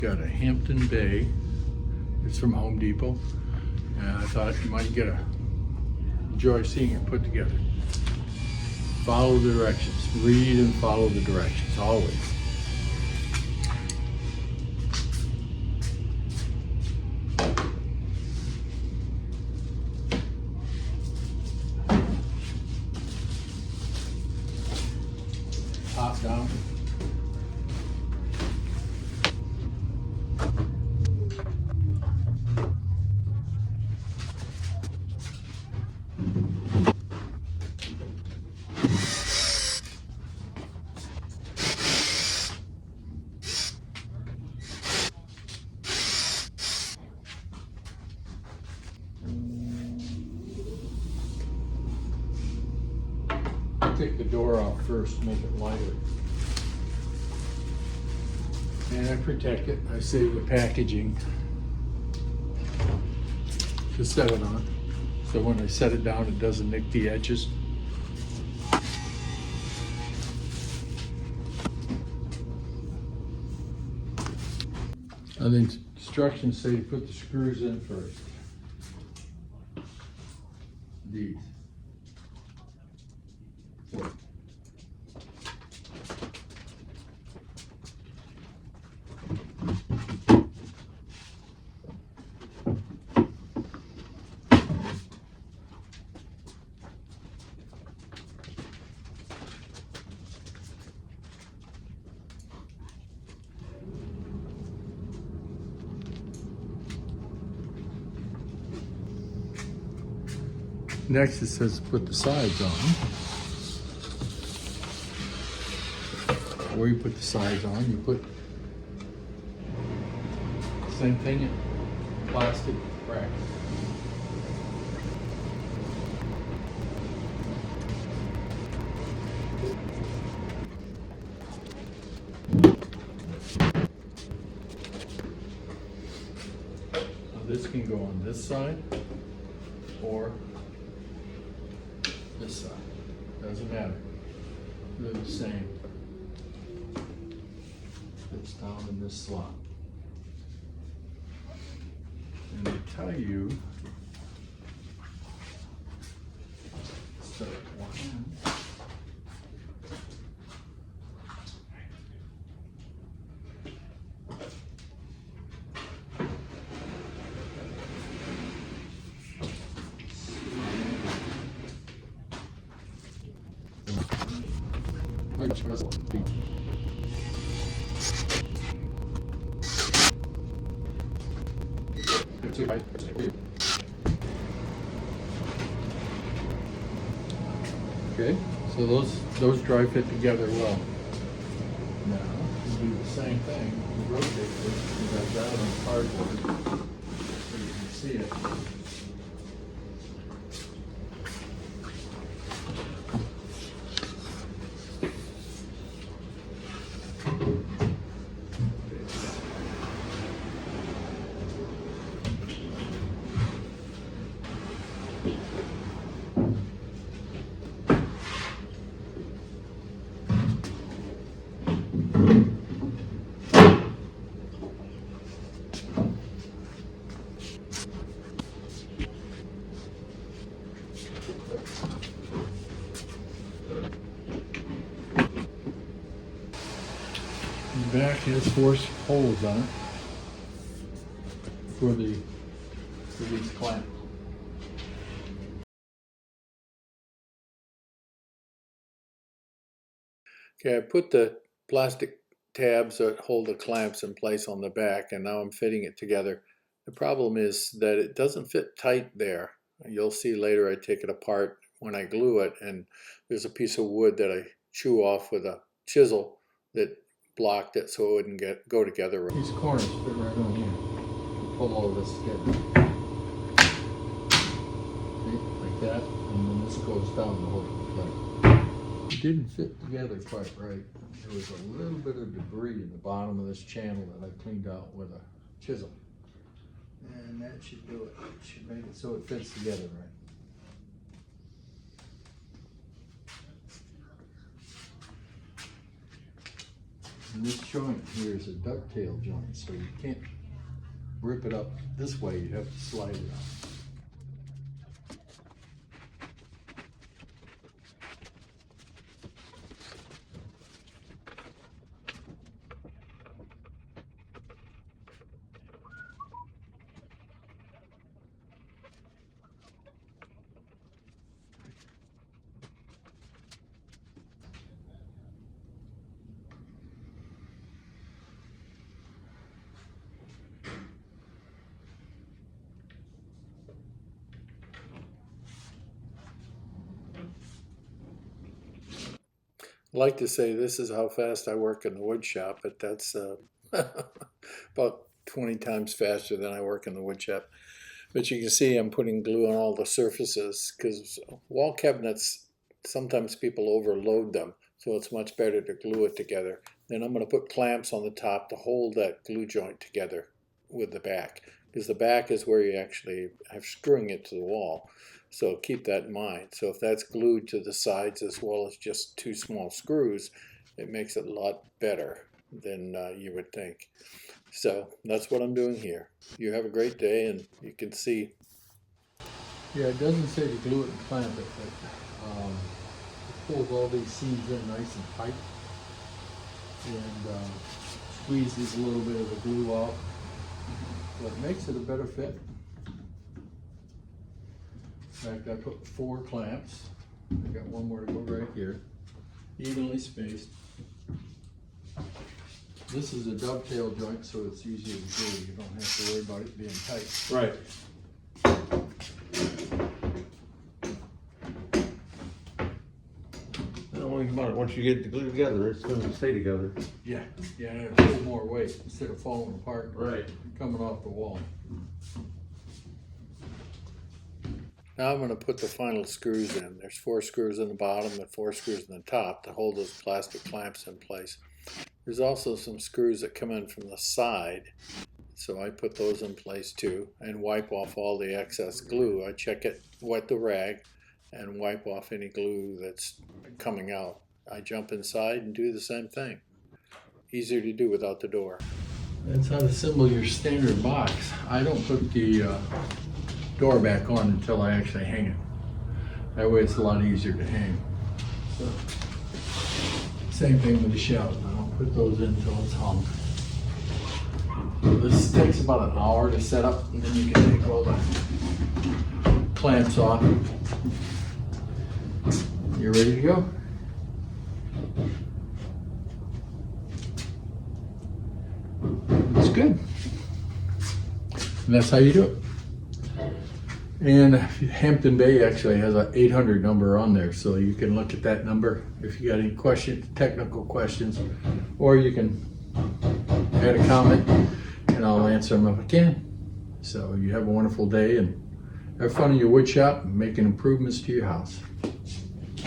Got a Hampton Bay. It's from Home Depot. And I thought you might enjoy seeing it put together. Follow the directions. Read and follow the directions, always. Top down. Take the door off first, make it lighter. And I protect it. I save the packaging to set it on. So when I set it down, it doesn't nick the edges. And the instructions say to put the screws in first. These. Next it says put the sides on. Where you put the sides on, you put the same thing in plastic bracket. Now this can go on this side or this side. Doesn't matter. They're the same. It's down in this slot. And they tell you start one end. Okay, so those dry fit together well. Now you do the same thing. You rotate this. You got that on cardboard so you can see it. The back has 4 holes on it for these clamps. Okay, I put the plastic tabs that hold the clamps in place on the back, and now I'm fitting it together. The problem is that it doesn't fit tight there. You'll see later I take it apart when I glue it, and there's a piece of wood that I chew off with a chisel that blocked it so it wouldn't go together. These corners fit right on here. You pull all of this together. See, like that, and then this goes down the whole thing. It didn't fit together quite right. There was a little bit of debris in the bottom of this channel that I cleaned out with a chisel. And that should do it. It should make it so it fits together right. And this joint here is a ducktail joint, so you can't rip it up this way, you have to slide it out. I like to say this is how fast I work in the wood shop, but that's about 20 times faster than I work in the wood shop. But you can see I'm putting glue on all the surfaces because wall cabinets, sometimes people overload them, so it's much better to glue it together. Then I'm going to put clamps on the top to hold that glue joint together with the back, because the back is where you actually have screwing it to the wall. So keep that in mind. So if that's glued to the sides as well as just two small screws, it makes it a lot better than you would think. So that's what I'm doing here. You have a great day, and you can see. Yeah, it doesn't say to glue it and clamp it, but it pulls all these seams in nice and tight, and squeezes a little bit of the glue off. So it makes it a better fit. In fact, I put 4 clamps. I got one more to go right here, evenly spaced. This is a dovetail joint, so it's easier to glue. You don't have to worry about it being tight. Right. Don't worry about it. Once you get the glue together, it's going to stay together. Yeah, and a little more weight instead of falling apart. Right. Coming off the wall. Now I'm going to put the final screws in. There's 4 screws in the bottom and 4 screws in the top to hold those plastic clamps in place. There's also some screws that come in from the side, so I put those in place too and wipe off all the excess glue. I check it, wet the rag, and wipe off any glue that's coming out. I jump inside and do the same thing. Easier to do without the door. That's how to assemble your standard box. I don't put the door back on until I actually hang it. That way it's a lot easier to hang. So, same thing with the shelves. I don't put those in until it's hung. So this takes about an hour to set up, and then you can take all the clamps off. You're ready to go. It's good. And that's how you do it. And Hampton Bay actually has an 800 number on there, so you can look at that number if you got any questions, technical questions, or you can add a comment and I'll answer them if I can. So you have a wonderful day and have fun in your wood shop and making improvements to your house.